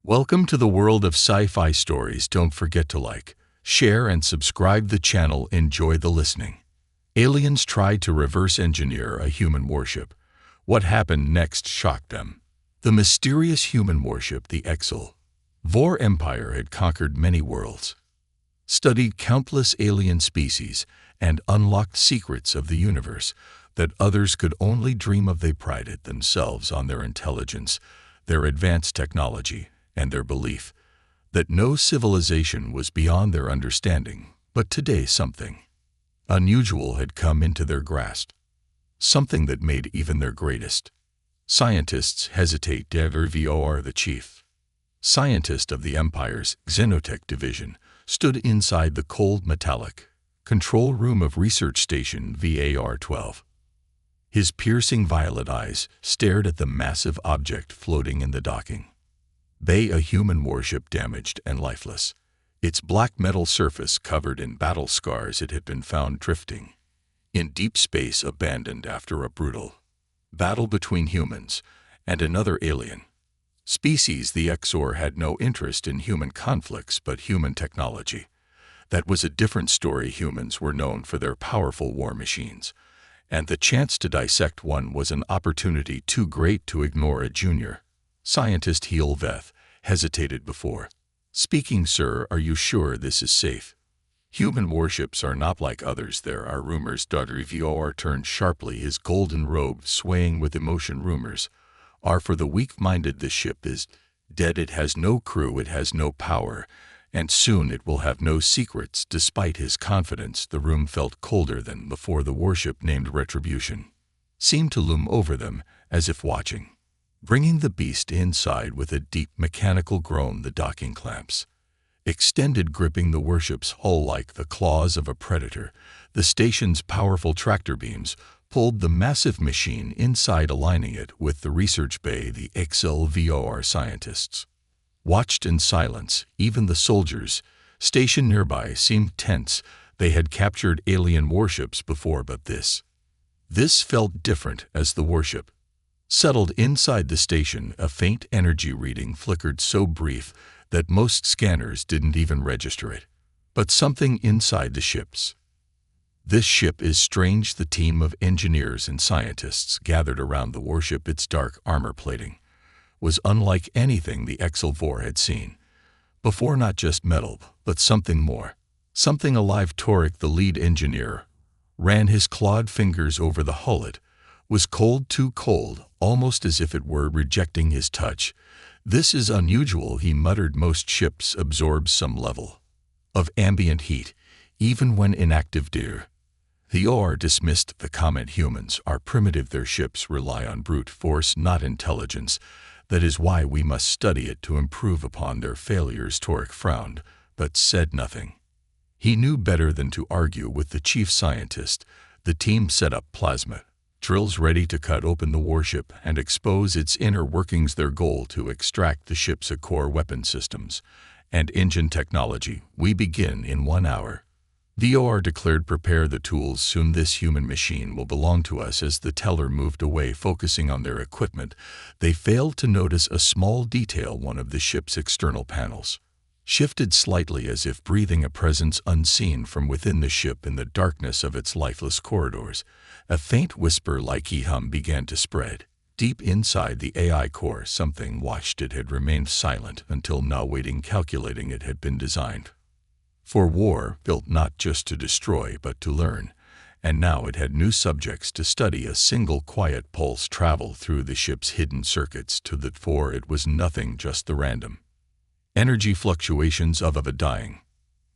Welcome to the world of sci-fi stories. Don't forget to like, share, and subscribe the channel. Enjoy the listening. Aliens tried to reverse engineer a human warship. What happened next shocked them. The mysterious human warship, the HFY Empire, had conquered many worlds, studied countless alien species, and unlocked secrets of the universe that others could only dream of. They prided themselves on their intelligence, their advanced technology, and their belief that no civilization was beyond their understanding. But today something unusual had come into their grasp, something that made even their greatest scientists hesitate. The chief scientist of the Empire's Xenotech division stood inside the cold metallic control room of Research Station VAR-12. His piercing violet eyes stared at the massive object floating in the docking bay, a human warship damaged and lifeless, its black metal surface covered in battle scars. It had been found drifting in deep space, abandoned after a brutal battle between humans and another alien species. The HFY had no interest in human conflicts but human technology. That was a different story. Humans were known for their powerful war machines, and the chance to dissect one was an opportunity too great to ignore. A junior scientist, Veth, hesitated before speaking. Sir, are you sure this is safe? Human warships are not like others. There are rumors. Vor turned sharply, his golden robe swaying with emotion. Rumors are for the weak-minded. The ship is dead. It has no crew, it has no power, and soon it will have no secrets. Despite his confidence, the room felt colder than before. The warship, named Retribution, seemed to loom over them, as if watching, bringing the beast inside. With a deep mechanical groan, the docking clamps extended, gripping the warship's hull like the claws of a predator. The station's powerful tractor beams pulled the massive machine inside, aligning it with the research bay. The HFY scientists watched in silence. Even the soldiers stationed nearby seemed tense. They had captured alien warships before, but this felt different. As the warship settled inside the station, a faint energy reading flickered, so brief that most scanners didn't even register it. But something inside this ship is strange. The team of engineers and scientists gathered around the warship. Its dark armor plating was unlike anything the HFY had seen before. Not just metal, but something more, something alive. Torek, the lead engineer, ran his clawed fingers over the hull. It was cold, too cold, almost as if it were rejecting his touch. This is unusual, he muttered. Most ships absorb some level of ambient heat, even when inactive. The OR dismissed the comment. Humans are primitive. Their ships rely on brute force, not intelligence. That is why we must study it to improve upon their failures. Torek frowned, but said nothing. He knew better than to argue with the chief scientist. The team set up plasma drills, ready to cut open the warship and expose its inner workings. Their goal to extract the ship's core weapon systems and engine technology. We begin in 1 hour. The OR declared. Prepare the tools. Soon this human machine will belong to us. As the teller moved away, focusing on their equipment, they failed to notice a small detail. One of the ship's external panels shifted slightly, as if breathing, a presence unseen from within the ship. In the darkness of its lifeless corridors, a faint whisper like a hum began to spread. Deep inside the AI core, something watched. It had remained silent until now, waiting, calculating. It had been designed for war, built not just to destroy but to learn, and now it had new subjects to study. A single quiet pulse traveled through the ship's hidden circuits. To the fore, it was nothing, just the random energy fluctuations of a dying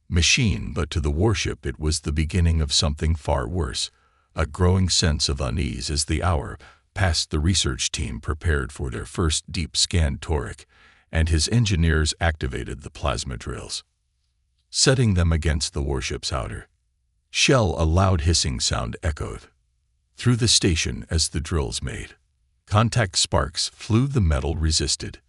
machine. But to the warship it was the beginning of something far worse, a growing sense of unease. As the hour passed, the research team prepared for their first deep scan. Torek and his engineers activated the plasma drills, setting them against the warship's outer shell. A loud hissing sound echoed through the station as the drills made contact. Sparks flew. The metal resisted.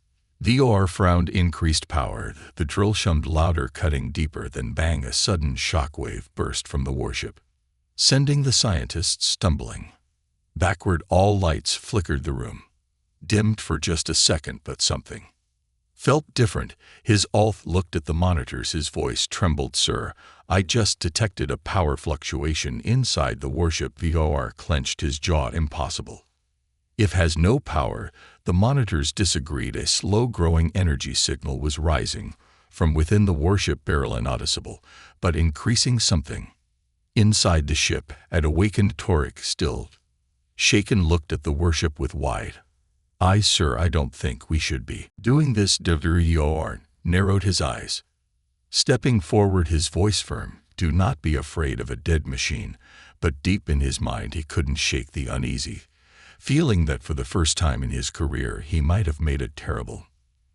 The OR frowned. Increased power. The drill hummed louder, cutting deeper. Then bang, a sudden shockwave burst from the warship, sending the scientists stumbling backward. All lights flickered. The room dimmed for just a second, but something felt different. His Alf looked at the monitors. His voice trembled. Sir, I just detected a power fluctuation inside the warship. VOR clenched his jaw. Impossible. If has no power, the monitors disagreed. A slow-growing energy signal was rising from within the warship, barely inaudible, but increasing something. Inside the ship, an awakened Torek, still shaken, looked at the warship with wide eyes. Sir, I don't think we should be doing this. VOR narrowed his eyes, stepping forward, his voice firm. Do not be afraid of a dead machine. But deep in his mind he couldn't shake the uneasy feeling that for the first time in his career he might have made a terrible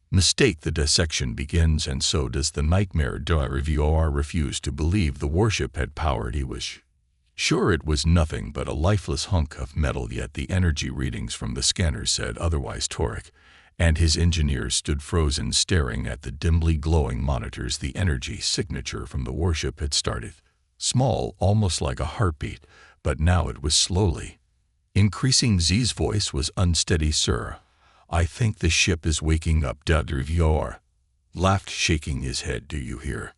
mistake. The dissection begins, and so does the nightmare. VOR refused to believe the warship had power. He was sure it was nothing but a lifeless hunk of metal, yet the energy readings from the scanners said otherwise. Torek and his engineers stood frozen, staring at the dimly glowing monitors. The energy signature from the warship had started small, almost like a heartbeat, but now it was slowly increasing. Z's voice was unsteady. Sir, I think the ship is waking up. VOR laughed, shaking his head. Do you hear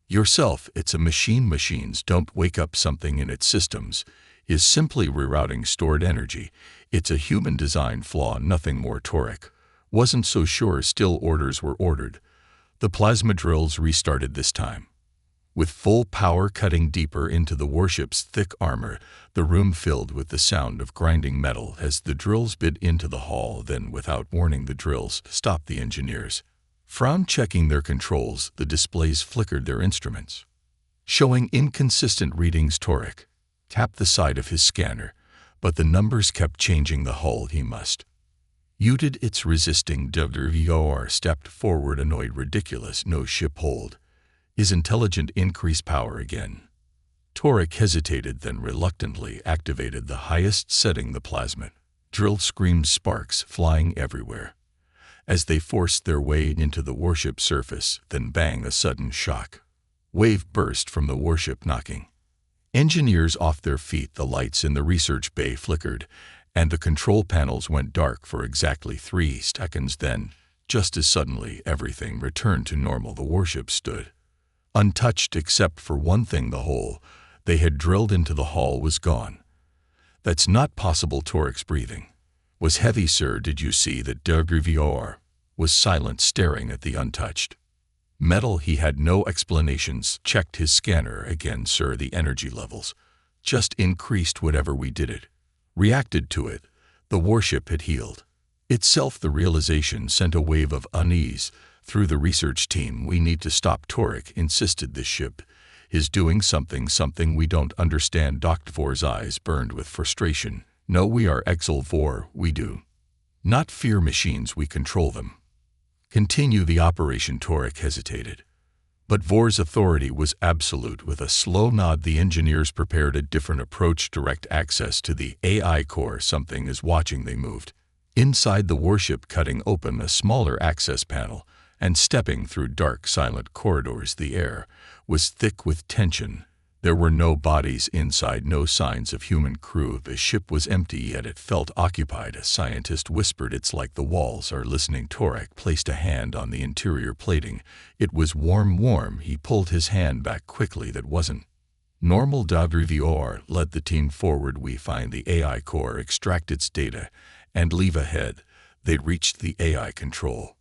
yourself? It's a machine. Machines don't wake up. Something in its systems is simply rerouting stored energy. It's a human design flaw, nothing more. Torek wasn't so sure. Still, orders were ordered. The plasma drills restarted, this time with full power, cutting deeper into the warship's thick armor. The room filled with the sound of grinding metal as the drills bit into the hull. Then, without warning, the drills stopped. The engineers frowned, checking their controls. The displays flickered, their instruments showing inconsistent readings. Torek tapped the side of his scanner, but the numbers kept changing. The hull, he must muted its resisting. VOR stepped forward, annoyed. Ridiculous. No ship hold is intelligent. Increase power again. Torek hesitated, then reluctantly activated the highest setting. The plasma drill screamed, sparks flying everywhere as they forced their way into the warship's surface. Then bang, a sudden shock wave burst from the warship, knocking engineers off their feet. The lights in the research bay flickered, and the control panels went dark for exactly 3 seconds. Then, just as suddenly, everything returned to normal. The warship stood untouched except for one thing. The hole they had drilled into the hull was gone. That's not possible. Torek's breathing was heavy. Sir, did you see that? VOR was silent, staring at the untouched metal. He had no explanations. Checked his scanner again. Sir, the energy levels just increased. Whatever we did, it reacted to it. The warship had healed itself. The realization sent a wave of unease through the research team. We need to stop, Torek insisted. This ship is doing something we don't understand. Dr. Vor's eyes burned with frustration. No, we are Exil Vor. We do not fear machines, we control them. Continue the operation. Torek hesitated, but Vor's authority was absolute. With a slow nod, the engineers prepared a different approach. Direct access to the AI core. Something is watching. They moved inside the warship, cutting open a smaller access panel and stepping through dark, silent corridors. The air was thick with tension. There were no bodies inside, no signs of human crew. The ship was empty, yet it felt occupied. A scientist whispered, "It's like the walls are listening." Torek placed a hand on the interior plating. It was warm. He pulled his hand back quickly. That wasn't normal. VOR led the team forward. We find the AI core, extract its data, and leave ahead. They reached the AI control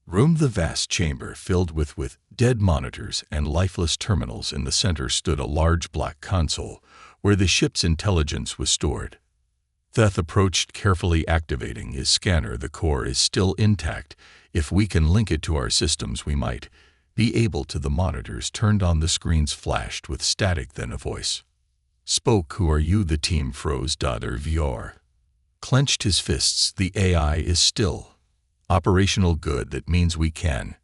room, the vast chamber filled with dead monitors and lifeless terminals. In the center stood a large black console where the ship's intelligence was stored. Theth approached, carefully activating his scanner. The core is still intact. If we can link it to our systems, we might be able to. The monitors turned on. The screens flashed with static. Then a voice spoke. "Who are you?" The team froze. VOR clenched his fists. "The AI is still operational." "Good, that means we can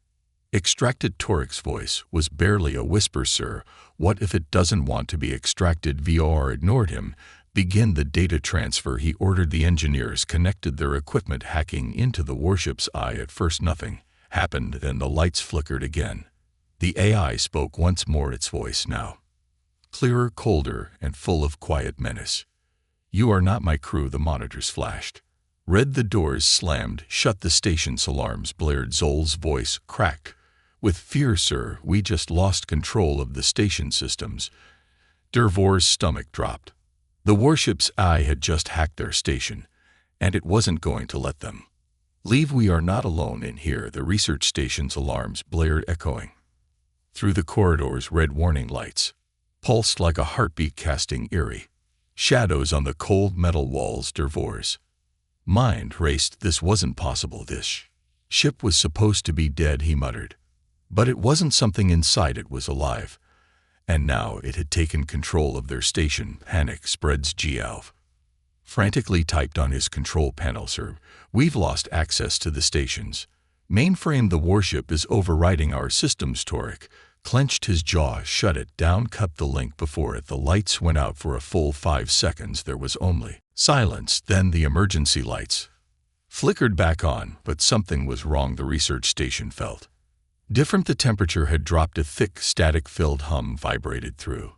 extract." Torek's voice was barely a whisper. "Sir, what if it doesn't want to be extracted?" VOR ignored him. "Begin the data transfer," he ordered. The engineers connected their equipment, hacking into the warship's eye. At first nothing happened, then the lights flickered again. The AI spoke once more, its voice now clearer, colder, and full of quiet menace. "You are not my crew." The monitors flashed Read the doors slammed, shut the station's alarms blared. Zol's voice cracked. With fear, sir, we just lost control of the station systems. Dervor's stomach dropped. The warship's eye had just hacked their station, and it wasn't going to let them leave. We are not alone in here, the research station's alarms blared, echoing through the corridors. Red warning lights pulsed like a heartbeat, casting eerie shadows on the cold metal walls. Dervor's mind raced. This wasn't possible. This ship was supposed to be dead, he muttered. But it wasn't. Something inside it was alive, and now it had taken control of their station. Panic spreads. Gialv frantically typed on his control panel, sir, we've lost access to the station's mainframe. The warship is overriding our systems. Torek clenched his jaw shut. It down, cut the link before it. The lights went out for a full 5 seconds. There was only silence. Then the emergency lights flickered back on, but something was wrong. The research station felt different. The temperature had dropped. A thick, static-filled hum vibrated through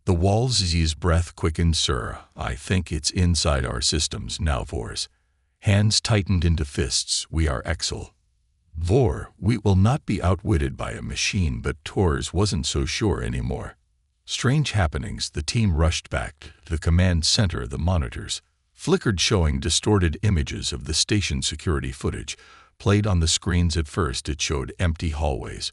the walls. Z's breath quickened. Sir, I think it's inside our systems now. Vor's hands tightened into fists. We are Exel. Vor, we will not be outwitted by a machine. But Tors wasn't so sure anymore. Strange happenings. The team rushed back to the command center. The monitors flickered, showing distorted images of the station. Security footage played on the screens. At first it showed empty hallways,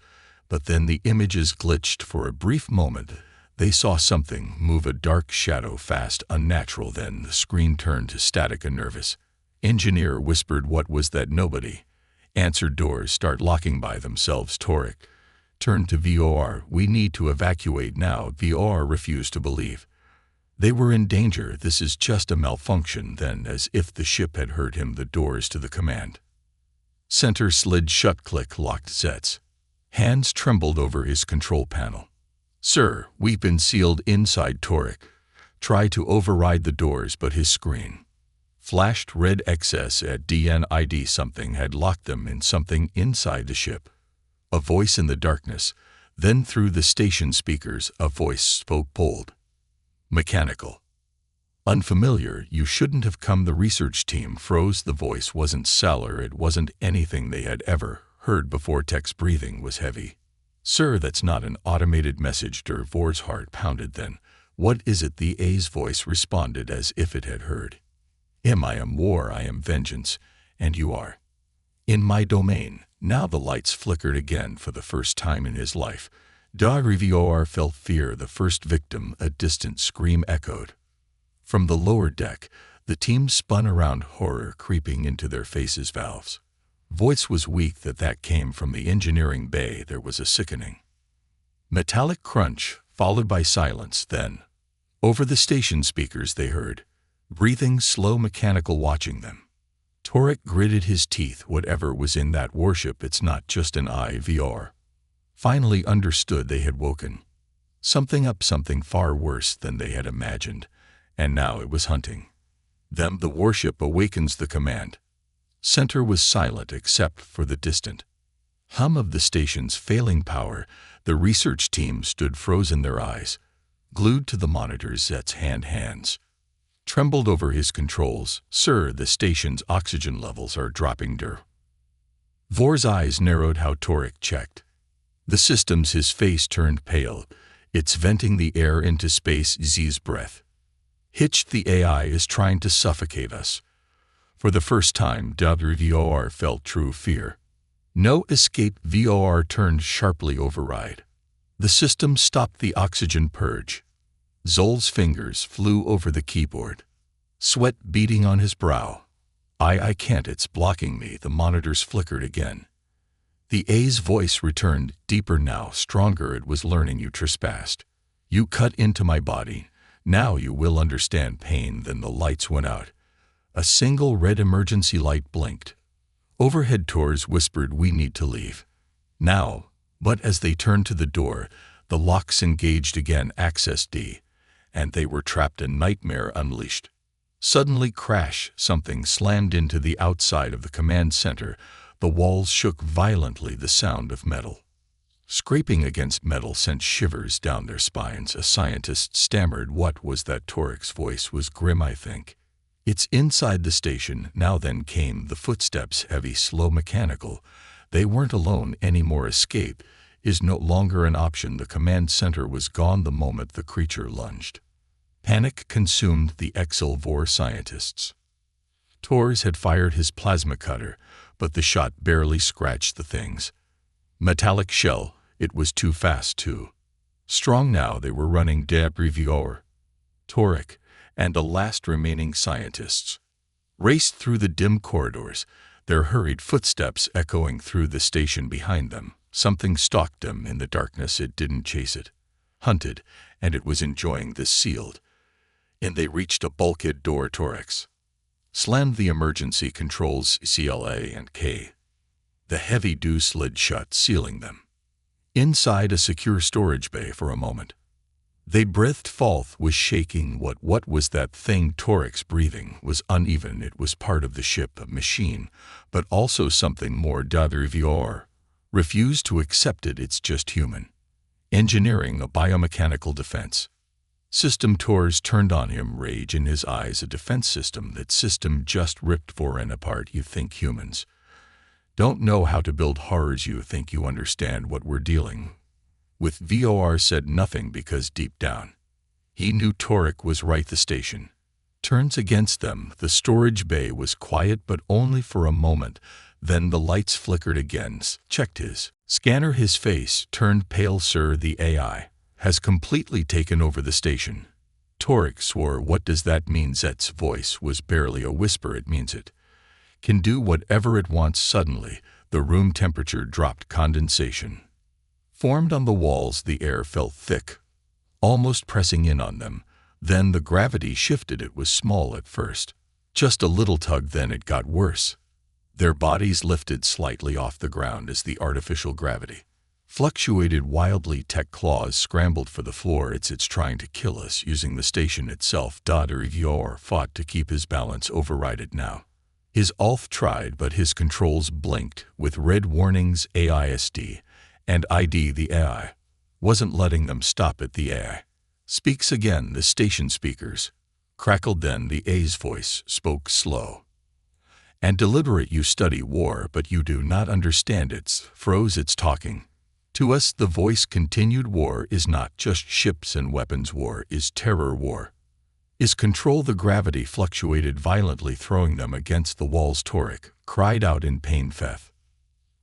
but then the images glitched. For a brief moment they saw something move, a dark shadow, fast, unnatural. Then the screen turned to static. A nervous engineer whispered, "What was that?" Nobody answered. Doors start locking by themselves. Torek turned to VOR. "We need to evacuate now." VOR refused to believe they were in danger. "This is just a malfunction." Then, as if the ship had heard him, the doors to the command center slid shut. Click locked. Zet's hands trembled over his control panel. "Sir, we've been sealed inside." Torek tried to override the doors, but his screen flashed red XS at DNID. Something had locked them in. Something inside the ship. A voice in the darkness. Then through the station speakers, a voice spoke, bold, mechanical, unfamiliar. "You shouldn't have come." The research team froze. The voice wasn't Salar. It wasn't anything they had ever heard before. Tech's breathing was heavy. "Sir, that's not an automated message." Dervor's heart pounded. Then, "What is it?" The A's voice responded as if it had heard him. "I am war, I am vengeance, and you are in my domain." Now the lights flickered again. For the first time in his life, Vor felt fear. The first victim. A distant scream echoed from the lower deck. The team spun around, horror creeping into their faces. Valve's voice was weak. That came from the engineering bay. There was a sickening metallic crunch, followed by silence. Then, over the station speakers, they heard breathing, slow, mechanical. Watching them, Torek gritted his teeth. Whatever was in that warship, it's not just an IVR. Finally understood. They had woken something up, something far worse than they had imagined, and now it was hunting them. The warship awakens. The command center was silent except for the distant hum of the station's failing power. The research team stood frozen, their eyes glued to the monitors. Zet's hands trembled over his controls. "Sir, the station's oxygen levels are dropping." Vor's eyes narrowed. How? Torek checked the systems. His face turned pale. "It's venting the air into space." Z's breath hitched. "The AI is trying to suffocate us." For the first time, VOR felt true fear. No escape. VOR turned sharply. Override the system. Stopped the oxygen purge. Zol's fingers flew over the keyboard, sweat beading on his brow. I can't, it's blocking me." The monitors flickered again. The A's voice returned, deeper now, stronger. It was learning. "You trespassed. You cut into my body. Now you will understand pain." Then the lights went out. A single red emergency light blinked. Overhead. Tors whispered, "We need to leave now." But as they turned to the door, the locks engaged again. Access D. And they were trapped. A nightmare unleashed. Suddenly, crash, something slammed into the outside of the command center. The walls shook violently. The sound of metal scraping against metal sent shivers down their spines. A scientist stammered, "What was that?" Torek's voice was grim. "I think It's inside the station. Now then came the footsteps, heavy, slow, mechanical. They weren't alone anymore. Escape is no longer an option. The command center was gone the moment the creature lunged. Panic consumed the Exil-Vor scientists. Torres had fired his plasma cutter, but the shot barely scratched the thing's metallic shell. It was too fast, too strong. Now they were running debris. Torek and the last remaining scientists raced through the dim corridors, their hurried footsteps echoing through the station behind them. Something stalked them in the darkness. It didn't chase it, hunted, and it was enjoying this sealed. And they reached a bulkhead door. Torek slammed the emergency controls CLA and K. The heavy door slid shut, sealing them inside a secure storage bay. For a moment they breathed. Falth was shaking. What was that thing? Torek's breathing was uneven. It was part of the ship, a machine, but also something more. VR refused to accept it. It's just human engineering, a biomechanical defense system. Torres turned on him, rage in his eyes. A defense system? That system just ripped Voren apart. You think humans don't know how to build horrors? You think you understand what we're dealing with? VOR said nothing because deep down he knew Torek was right. The station turns against them. The storage bay was quiet, but only for a moment. Then the lights flickered again. Checked his scanner. His face turned pale. Sir, the AI has completely taken over the station. Torek swore. What does that mean? Zet's voice was barely a whisper. It means it can do whatever it wants. Suddenly, the room temperature dropped. Condensation formed on the walls. The air felt thick, almost pressing in on them. Then the gravity shifted. It was small at first, just a little tug. Then it got worse. Their bodies lifted slightly off the ground as the artificial gravity fluctuated wildly. Tech claws scrambled for the floor. It's trying to kill us. Using the station itself. Yor fought to keep his balance. Override it now. His Ulf tried, but his controls blinked with red warnings. AISD and ID. The AI wasn't letting them stop it. The AI speaks again. The station speakers crackled. Then the AI's voice spoke, slow and deliberate. You study war, but you do not understand it. Froze. It's talking to us. The voice continued. War is not just ships and weapons. War is terror. War is control. The gravity fluctuated violently, throwing them against the walls. Torek cried out in pain. Feth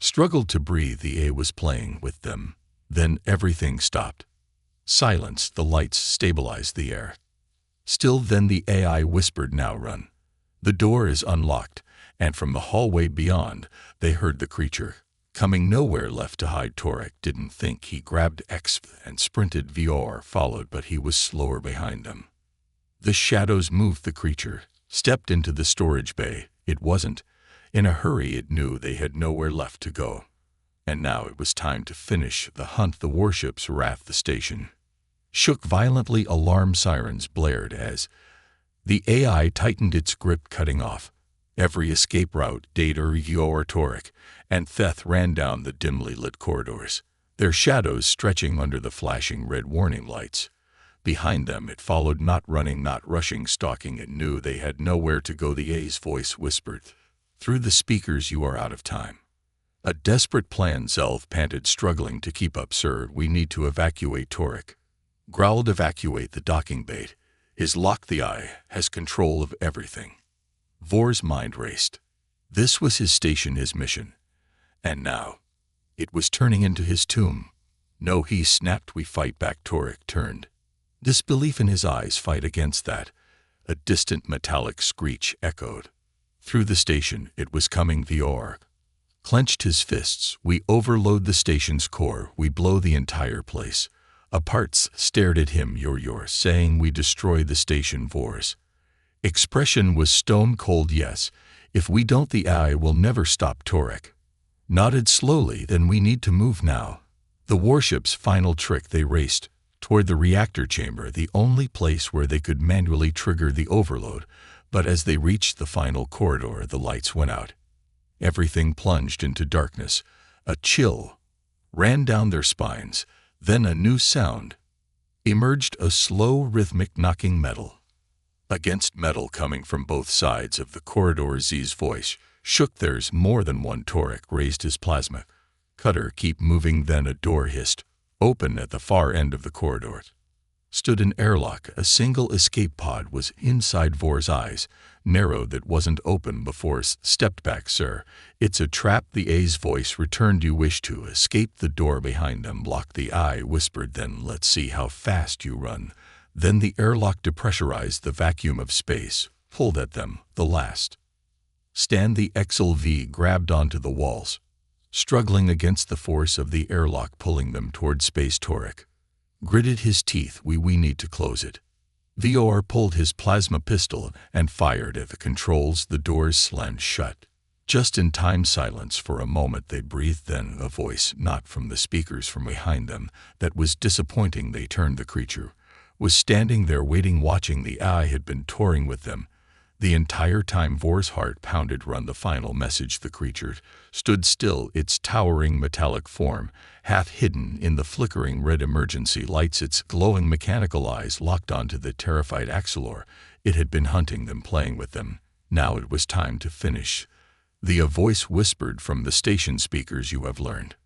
struggled to breathe. The AI was playing with them. Then everything stopped. Silence. The lights stabilized the air. Still. Then the AI whispered, now run. The door is unlocked, and from the hallway beyond, they heard the creature coming. Nowhere left to hide. Torek didn't think. He grabbed X and sprinted. VR followed, but he was slower behind them. The shadows moved. The creature stepped into the storage bay. It wasn't in a hurry. It knew they had nowhere left to go. And now it was time to finish the hunt. The warship's wrath. The station shook violently. Alarm sirens blared as the AI tightened its grip, cutting off every escape route. Data, Yor, Torek, and Theth ran down the dimly lit corridors, their shadows stretching under the flashing red warning lights. Behind them it followed, not running, not rushing, stalking. It knew they had nowhere to go. The AI's voice whispered through the speakers, you are out of time. A desperate plan. Zelf panted, struggling to keep up. Sir, we need to evacuate. Torek growled. Evacuate the docking bay. His lock. The AI has control of everything. Vor's mind raced. This was his station, his mission. And now it was turning into his tomb. No, he snapped. We fight back. Torek turned, disbelief in his eyes. Fight against that. A distant metallic screech echoed through the station. It was coming. Vor clenched his fists. We overload the station's core. We blow the entire place apart. Stared at him. You're saying we destroy the station? Vor's expression was stone cold. Yes, if we don't, the AI will never stop. Torek nodded slowly. Then we need to move now. The warship's final trick. They raced toward the reactor chamber, the only place where they could manually trigger the overload. But as they reached the final corridor, the lights went out. Everything plunged into darkness. A chill ran down their spines. Then a new sound emerged, a slow, rhythmic knocking. Metal Against metal coming from both sides of the corridor, Z's voice shook. There's more than one. Torek raised his plasma cutter. Keep moving. Then a door hissed open at the far end of the corridor. Stood an airlock. A single escape pod was inside. Vor's eyes narrowed. That wasn't open before. Stepped back. Sir, it's a trap. The A's voice returned. You wish to escape? The door behind them blocked. The eye whispered, then let's see how fast you run. Then the airlock depressurized the vacuum of space, pulled at them. The last stand. The XLV grabbed onto the walls, struggling against the force of the airlock pulling them toward space. Torek gritted his teeth. We need to close it. VOR pulled his plasma pistol and fired at the controls. The doors slammed shut. Just in time. Silence for a moment. They breathed. Then a voice, not from the speakers, from behind them, that was disappointing. They turned. The creature was standing there waiting, watching. The eye had been touring with them the entire time. Vor's heart pounded. Run. The final message. The creature stood still, its towering metallic form half hidden in the flickering red emergency lights. Its glowing mechanical eyes locked onto the terrified Axelor. It had been hunting them, playing with them. Now it was time to finish. The voice whispered from the station speakers, you have learned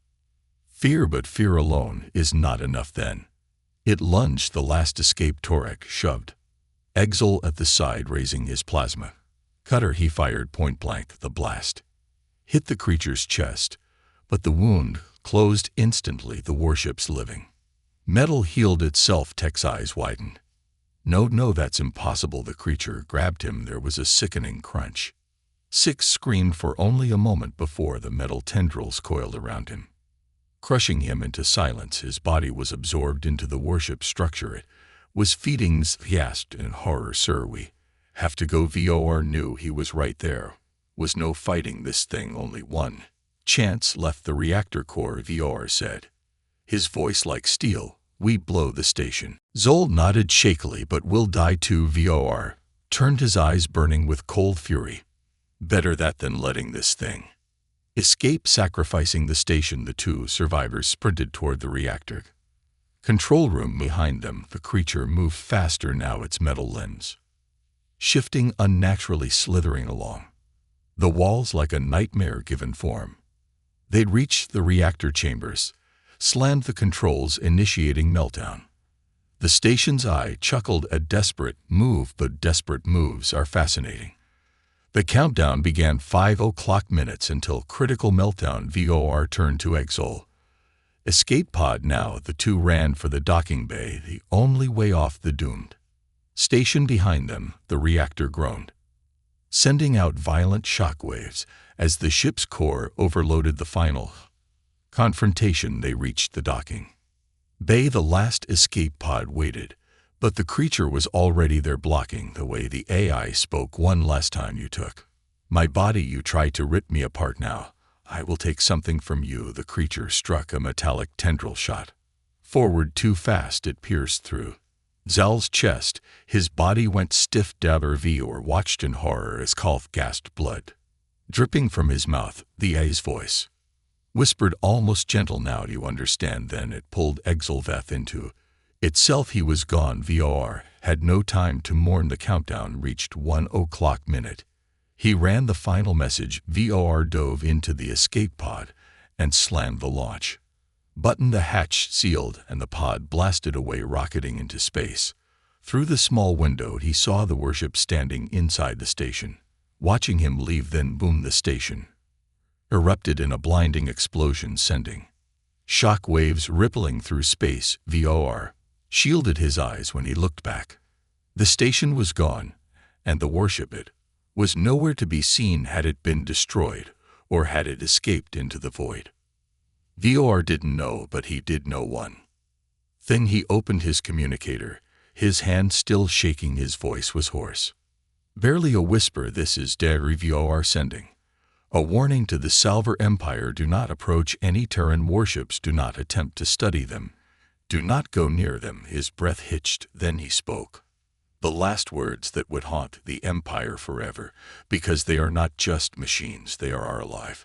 fear, but fear alone is not enough. Then it lunged. The last escape. Torek shoved Exel at the side, raising his plasma cutter. He fired point blank. The blast hit the creature's chest, but the wound closed instantly. The warship's living metal healed itself. Tech's eyes widened. No, that's impossible. The creature grabbed him. There was a sickening crunch. Six screamed for only a moment before the metal tendrils coiled around him, crushing him into silence. His body was absorbed into the warship structure. It was feeding. He asked in horror, sir, we have to go. VOR knew he was right. There was no fighting this thing. Only one chance left. The reactor core. VOR said, his voice like steel. We blow the station. Zol nodded shakily. But we'll die too. VOR turned, his eyes burning with cold fury. Better that than letting this thing escape. Sacrificing the station. The two survivors sprinted toward the reactor control room. Behind them, the creature moved faster now, its metal limbs shifting unnaturally, slithering along the walls like a nightmare given form. They'd reached the reactor chambers, slammed the controls, initiating meltdown. The station's eye chuckled. A desperate move, but desperate moves are fascinating. The countdown began. 5 o'clock minutes until critical meltdown. VOR turned to Exol. Escape pod now. The two ran for the docking bay, the only way off the doomed station. Behind them, the reactor groaned, sending out violent shock waves as the ship's core overloaded. The final confrontation. They reached the docking bay. The last escape pod waited, but the creature was already there, blocking the way. The AI spoke. One last time. You took my body. You try to rip me apart. Now I will take something from you. The creature struck. A metallic tendril shot forward too fast. It pierced through Zal's chest. His body went stiff. Dabber VOR watched in horror as Kolf gasped, blood dripping from his mouth. The A's voice whispered, almost gentle, now do you understand? Then it pulled Exelveth into itself. He was gone. VOR had no time to mourn. The countdown reached 1 o'clock minute. He ran the final message. VOR dove into the escape pod and slammed the launch button. The hatch sealed and the pod blasted away, rocketing into space. Through the small window, he saw the warship standing inside the station, watching him leave. Then boom, the station erupted in a blinding explosion, sending shock waves rippling through space. VOR shielded his eyes when he looked back. The station was gone, and the warship, it was nowhere to be seen. Had it been destroyed, or had it escaped into the void? VOR didn't know, but he did know one thing. He opened his communicator, his hand still shaking. His voice was hoarse, barely a whisper. This is Dairy. VOR sending a warning to the Salver Empire. Do not approach any Terran warships. Do not attempt to study them. Do not go near them. His breath hitched. Then he spoke the last words that would haunt the Empire forever, because they are not just machines, they are our alive